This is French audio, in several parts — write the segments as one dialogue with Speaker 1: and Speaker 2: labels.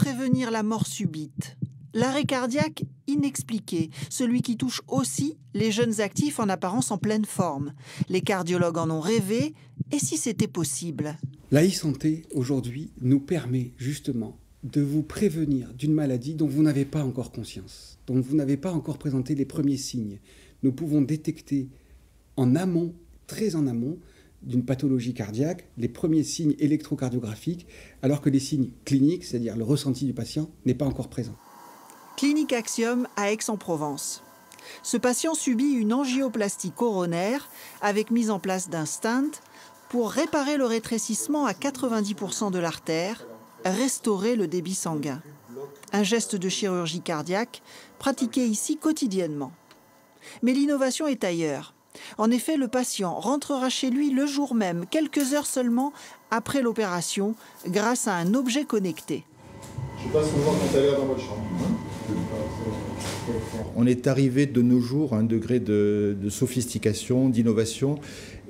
Speaker 1: prévenir la mort subite. L'arrêt cardiaque inexpliqué, celui qui touche aussi les jeunes actifs en apparence en pleine forme. Les cardiologues en ont rêvé, et si c'était possible?
Speaker 2: La e-santé, aujourd'hui, nous permet justement de vous prévenir d'une maladie dont vous n'avez pas encore conscience, dont vous n'avez pas encore présenté les premiers signes. Nous pouvons détecter en amont, très en amont, d'une pathologie cardiaque, les premiers signes électrocardiographiques, alors que les signes cliniques, c'est-à-dire le ressenti du patient, n'est pas encore présent.
Speaker 1: Clinique Axiom à Aix-en-Provence. Ce patient subit une angioplastie coronaire avec mise en place d'un stent pour réparer le rétrécissement à 90% de l'artère, restaurer le débit sanguin. Un geste de chirurgie cardiaque pratiqué ici quotidiennement. Mais l'innovation est ailleurs. En effet, le patient rentrera chez lui le jour même, quelques heures seulement après l'opération, grâce à un objet connecté.
Speaker 3: Je passe vous voir tout à l'heure dans votre chambre.
Speaker 4: On est arrivé de nos jours à un degré de sophistication, d'innovation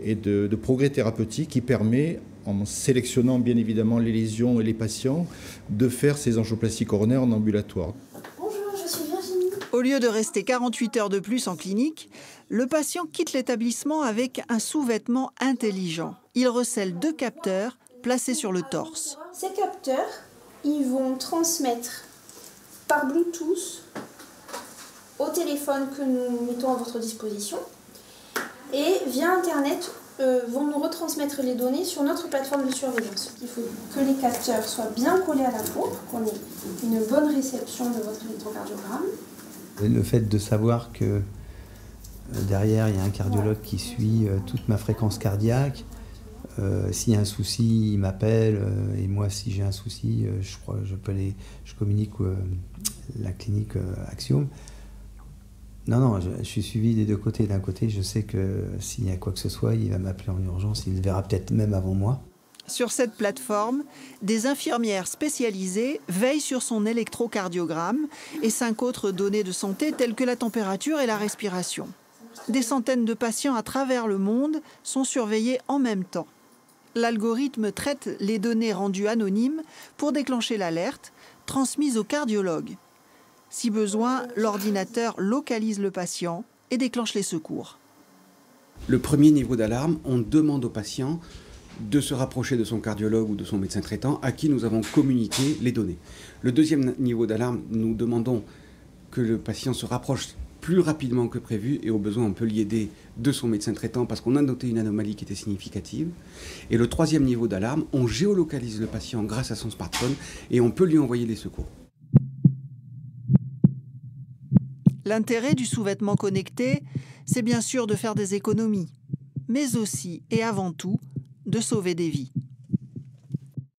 Speaker 4: et de progrès thérapeutique qui permet, en sélectionnant bien évidemment les lésions et les patients, de faire ces angioplasties coronaires en ambulatoire.
Speaker 5: Bonjour, je suis Virginie.
Speaker 1: Au lieu de rester 48 heures de plus en clinique, le patient quitte l'établissement avec un sous-vêtement intelligent. Il recèle 2 capteurs placés sur le torse.
Speaker 5: Ces capteurs, ils vont transmettre par Bluetooth au téléphone que nous mettons à votre disposition et via Internet vont nous retransmettre les données sur notre plateforme de surveillance. Il faut que les capteurs soient bien collés à la peau pour qu'on ait une bonne réception de votre électrocardiogramme.
Speaker 6: Le fait de savoir que derrière il y a un cardiologue qui suit toute ma fréquence cardiaque, s'il y a un souci, il m'appelle et moi si j'ai un souci, je communique la clinique Axiom. Non, je suis suivi des deux côtés. D'un côté, je sais que s'il y a quoi que ce soit, il va m'appeler en urgence, il le verra peut-être même avant moi.
Speaker 1: Sur cette plateforme, des infirmières spécialisées veillent sur son électrocardiogramme et 5 autres données de santé telles que la température et la respiration. Des centaines de patients à travers le monde sont surveillés en même temps. L'algorithme traite les données rendues anonymes pour déclencher l'alerte, transmise au cardiologue. Si besoin, l'ordinateur localise le patient et déclenche les secours.
Speaker 2: Le premier niveau d'alarme, on demande au patient de se rapprocher de son cardiologue ou de son médecin traitant à qui nous avons communiqué les données. Le deuxième niveau d'alarme, nous demandons que le patient se rapproche plus rapidement que prévu et au besoin on peut l'y aider de son médecin traitant parce qu'on a noté une anomalie qui était significative. Et le troisième niveau d'alarme, on géolocalise le patient grâce à son smartphone et on peut lui envoyer les secours.
Speaker 1: L'intérêt du sous-vêtement connecté, c'est bien sûr de faire des économies, mais aussi et avant tout de sauver des vies.